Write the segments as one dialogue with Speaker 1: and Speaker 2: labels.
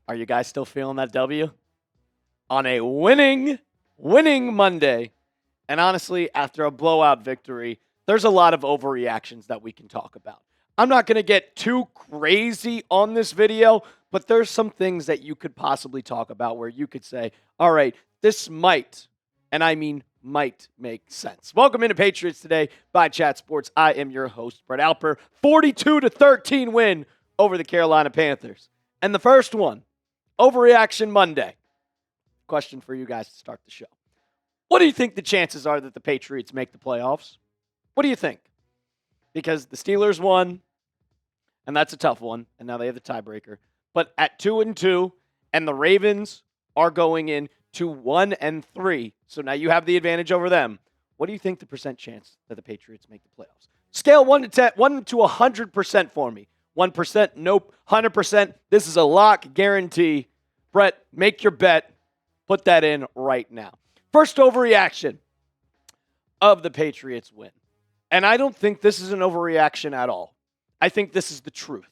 Speaker 1: Are you guys still feeling that W? On a winning Monday. And honestly, after a blowout victory, there's a lot of overreactions that we can talk about. I'm not going to get too crazy on this video, but there's some things that you could possibly talk about where you could say, all right, this might, and I mean might make sense. Welcome into Patriots Today by Chat Sports. I am your host, Brett Alper. 42-13 win over the Carolina Panthers. And the first one, Overreaction Monday. Question for you guys to start the show. What do you think the chances are that the Patriots make the playoffs? What do you think? Because the Steelers won, and that's a tough one, and now they have the tiebreaker. But at 2-2, and the Ravens are going in to 1-3, so now you have the advantage over them. What do you think the percent chance that the Patriots make the playoffs? Scale 1 to 10, 1 to 100% for me. 1%, nope. 100%, this is a lock guarantee. Brett, make your bet. Put that in right now. First overreaction of the Patriots win. And I don't think this is an overreaction at all. I think this is the truth.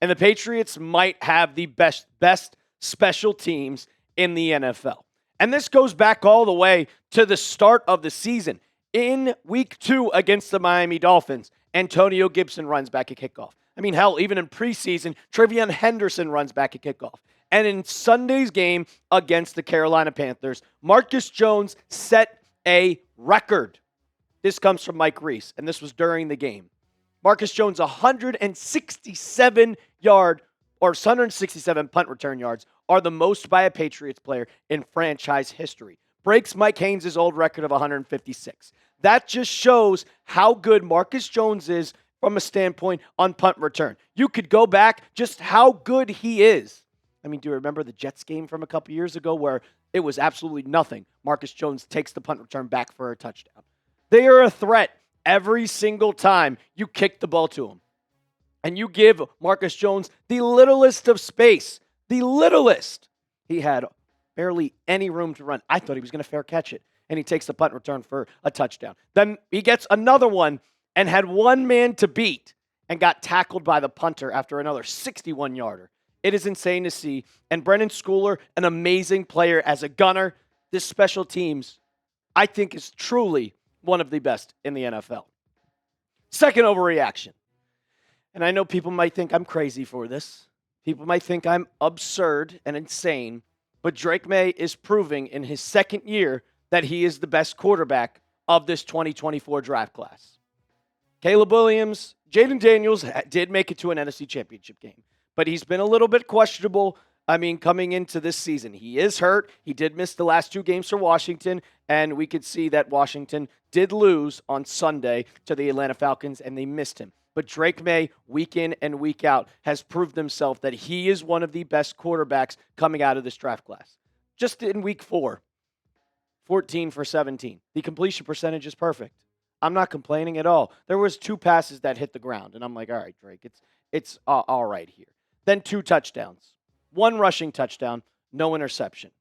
Speaker 1: And the Patriots might have the best special teams in the NFL. And this goes back all the way to the start of the season. In week 2 against the Miami Dolphins, Antonio Gibson runs back at kickoff. I mean, hell, even in preseason, Treveyon Henderson runs back at kickoff. And in Sunday's game against the Carolina Panthers, Marcus Jones set a record. This comes from Mike Reiss, and this was during the game. Marcus Jones, 167 punt return yards are the most by a Patriots player in franchise history. Breaks Mike Haynes' old record of 156. That just shows how good Marcus Jones is from a standpoint on punt return. You could go back just how good he is. I mean, do you remember the Jets game from a couple years ago where it was absolutely nothing? Marcus Jones takes the punt return back for a touchdown. They are a threat every single time you kick the ball to him. And you give Marcus Jones the littlest of space. The littlest. He had barely any room to run. I thought he was going to fair catch it. And he takes the punt return for a touchdown. Then he gets another one and had one man to beat and got tackled by the punter after another 61-yarder. It is insane to see. And Brennan Schooler, an amazing player as a gunner. This special teams, I think, is truly one of the best in the NFL. Second overreaction. And I know people might think I'm crazy for this. People might think I'm absurd and insane. But Drake Maye is proving in his second year that he is the best quarterback of this 2024 draft class. Caleb Williams, Jaden Daniels did make it to an NFC Championship game. But he's been a little bit questionable, coming into this season. He is hurt. He did miss the last 2 games for Washington, and we could see that Washington did lose on Sunday to the Atlanta Falcons, and they missed him. But Drake Maye, week in and week out, has proved himself that he is one of the best quarterbacks coming out of this draft class. Just in week 4, 14 for 17. The completion percentage is perfect. I'm not complaining at all. There was 2 passes that hit the ground, and I'm like, all right, Drake, it's all right here. Then 2 touchdowns. 1 rushing touchdown, no interception.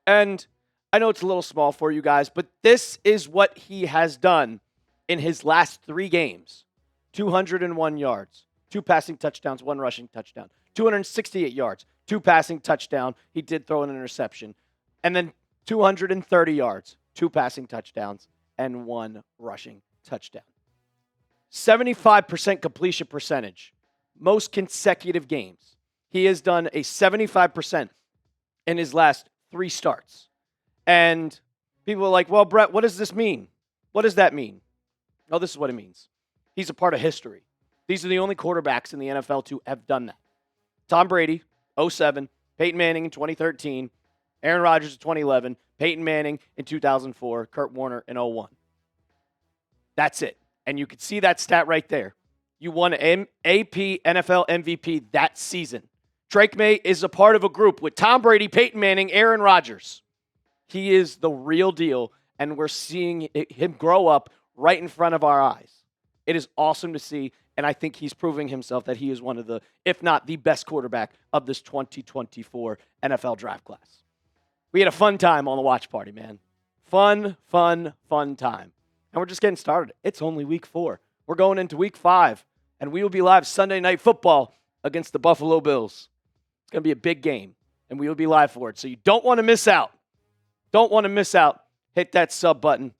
Speaker 1: And I know it's a little small for you guys, but this is what he has done in his last 3 games. 201 yards, 2 passing touchdowns, 1 rushing touchdown. 268 yards, 2 passing touchdown. He did throw an interception. And then 230 yards, 2 passing touchdowns, and 1 rushing touchdown. 75% completion percentage. Most consecutive games. He has done a 75% in his last 3 starts. And people are like, well, Brett, what does this mean? What does that mean? Oh, this is what it means. He's a part of history. These are the only quarterbacks in the NFL to have done that. Tom Brady, 2007, Peyton Manning in 2013, Aaron Rodgers in 2011, Peyton Manning in 2004, Kurt Warner in 2001. That's it. And you can see that stat right there. You won an AP NFL MVP that season. Drake Maye is a part of a group with Tom Brady, Peyton Manning, Aaron Rodgers. He is the real deal, and we're seeing him grow up right in front of our eyes. It is awesome to see, and I think he's proving himself that he is one of the, if not the best quarterback of this 2024 NFL draft class. We had a fun time on the watch party, man. Fun time. And we're just getting started. It's only week 4. We're going into week 5, and we will be live Sunday Night Football against the Buffalo Bills. It's going to be a big game, and we will be live for it. So you don't want to miss out. Don't want to miss out. Hit that sub button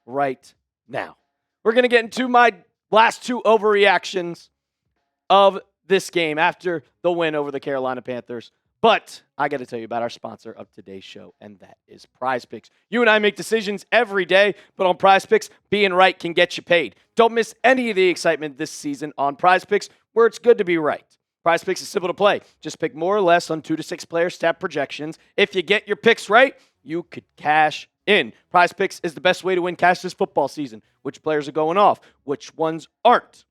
Speaker 1: right now. We're going to get into my last two overreactions of this game after the win over the Carolina Panthers. But I got to tell you about our sponsor of today's show, and that is Prize Picks. You and I make decisions every day, but on Prize Picks, being right can get you paid. Don't miss any of the excitement this season on Prize Picks, where it's good to be right. Prize Picks is simple to play. Just pick more or less on 2 to 6 player stat projections. If you get your picks right, you could cash in. Prize Picks is the best way to win cash this football season. Which players are going off? Which ones aren't?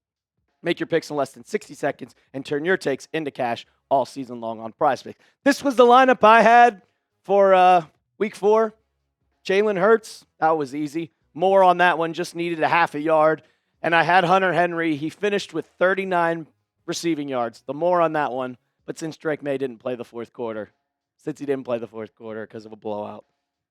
Speaker 1: Make your picks in less than 60 seconds and turn your takes into cash all season long on Prize Picks. This was the lineup I had for week 4. Jalen Hurts, that was easy. More on that one, just needed a half a yard. And I had Hunter Henry. He finished with 39 receiving yards. The more on that one. But since Drake May didn't play the fourth quarter, because of a blowout,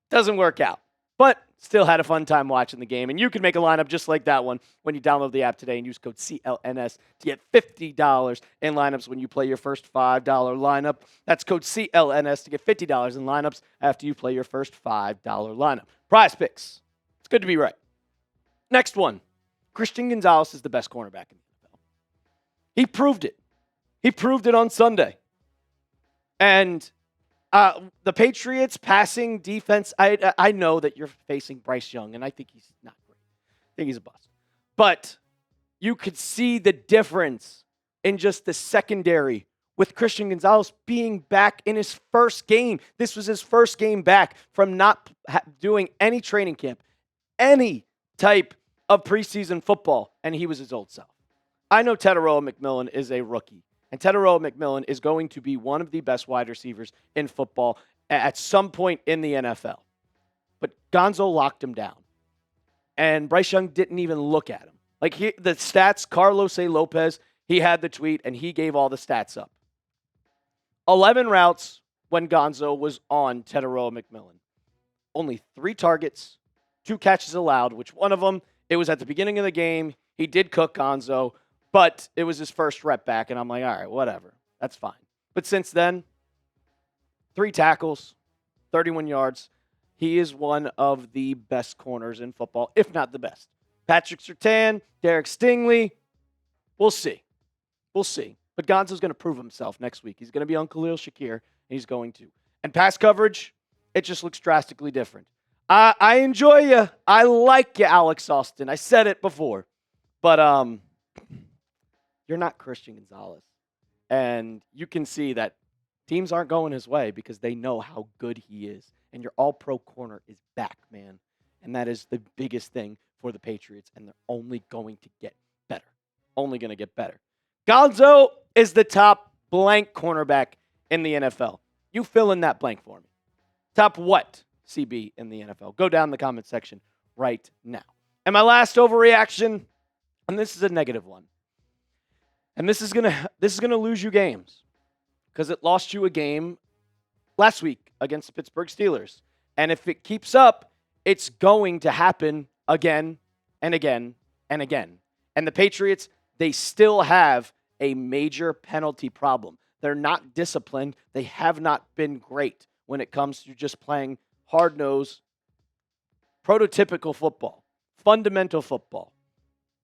Speaker 1: doesn't work out. But still had a fun time watching the game. And you can make a lineup just like that one when you download the app today and use code CLNS to get $50 in lineups when you play your first $5 lineup. That's code CLNS to get $50 in lineups after you play your first $5 lineup. Prize Picks. It's good to be right. Next one. Christian Gonzalez is the best cornerback in the NFL. He proved it. He proved it on Sunday. And the Patriots passing defense, I know that you're facing Bryce Young, and I think he's not great. I think he's a bust. But you could see the difference in just the secondary with Christian Gonzalez being back in his first game. This was his first game back from not doing any training camp, any type of preseason football, and he was his old self. I know Tetairoa McMillan is a rookie. And Tetairoa McMillan is going to be one of the best wide receivers in football at some point in the NFL. But Gonzo locked him down. And Bryce Young didn't even look at him. The stats, Carlos A. Lopez, he had the tweet, and he gave all the stats up. 11 routes when Gonzo was on Tetairoa McMillan. Only 3 targets, 2 catches allowed, which one of them, it was at the beginning of the game. He did cook Gonzo. But it was his first rep back, and I'm like, all right, whatever. That's fine. But since then, 3 tackles, 31 yards. He is one of the best corners in football, if not the best. Patrick Surtain, Derek Stingley, we'll see. We'll see. But Gonzo's going to prove himself next week. He's going to be on Khalil Shakir, and he's going to. And pass coverage, it just looks drastically different. I enjoy you. I like you, Alex Austin. I said it before. But, you're not Christian Gonzalez. And you can see that teams aren't going his way because they know how good he is. And your all-pro corner is back, man. And that is the biggest thing for the Patriots. And they're only going to get better. Only going to get better. Gonzo is the top blank cornerback in the NFL. You fill in that blank for me. Top what, CB, in the NFL? Go down in the comment section right now. And my last overreaction, and this is a negative one. And this is gonna lose you games because it lost you a game last week against the Pittsburgh Steelers. And if it keeps up, it's going to happen again and again and again. And the Patriots, they still have a major penalty problem. They're not disciplined. They have not been great when it comes to just playing hard-nosed, prototypical football, fundamental football.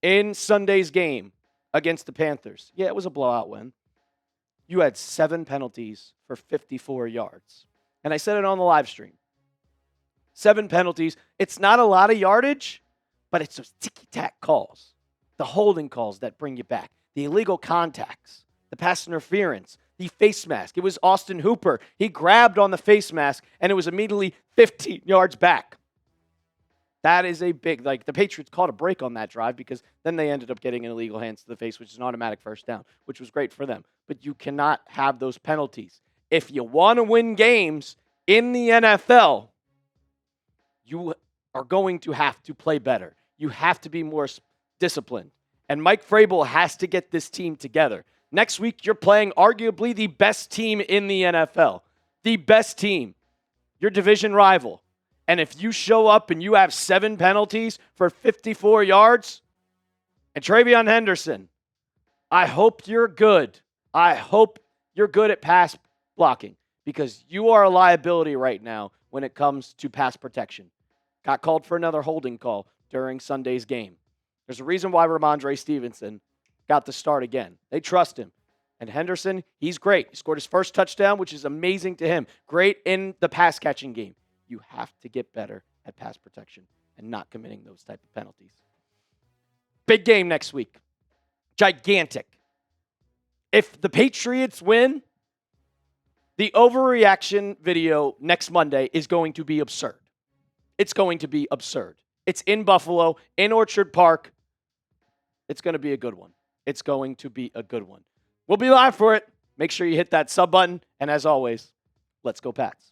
Speaker 1: In Sunday's game against the Panthers, yeah, it was a blowout win. You had 7 penalties for 54 yards. And I said it on the live stream. 7 penalties. It's not a lot of yardage, but it's those ticky-tack calls, the holding calls that bring you back, the illegal contacts, the pass interference, the face mask. It was Austin Hooper. He grabbed on the face mask, and it was immediately 15 yards back. That is a big, the Patriots caught a break on that drive because then they ended up getting an illegal hands to the face, which is an automatic first down, which was great for them. But you cannot have those penalties. If you want to win games in the NFL, you are going to have to play better. You have to be more disciplined. And Mike Vrabel has to get this team together. Next week, you're playing arguably the best team in the NFL. The best team. Your division rival. And if you show up and you have 7 penalties for 54 yards, and Treveyon Henderson, I hope you're good. I hope you're good at pass blocking, because you are a liability right now when it comes to pass protection. Got called for another holding call during Sunday's game. There's a reason why Ramondre Stevenson got the start again. They trust him. And Henderson, he's great. He scored his first touchdown, which is amazing to him. Great in the pass catching game. You have to get better at pass protection and not committing those type of penalties. Big game next week. Gigantic. If the Patriots win, the overreaction video next Monday is going to be absurd. It's going to be absurd. It's in Buffalo, in Orchard Park. It's going to be a good one. It's going to be a good one. We'll be live for it. Make sure you hit that sub button. And as always, let's go Pats.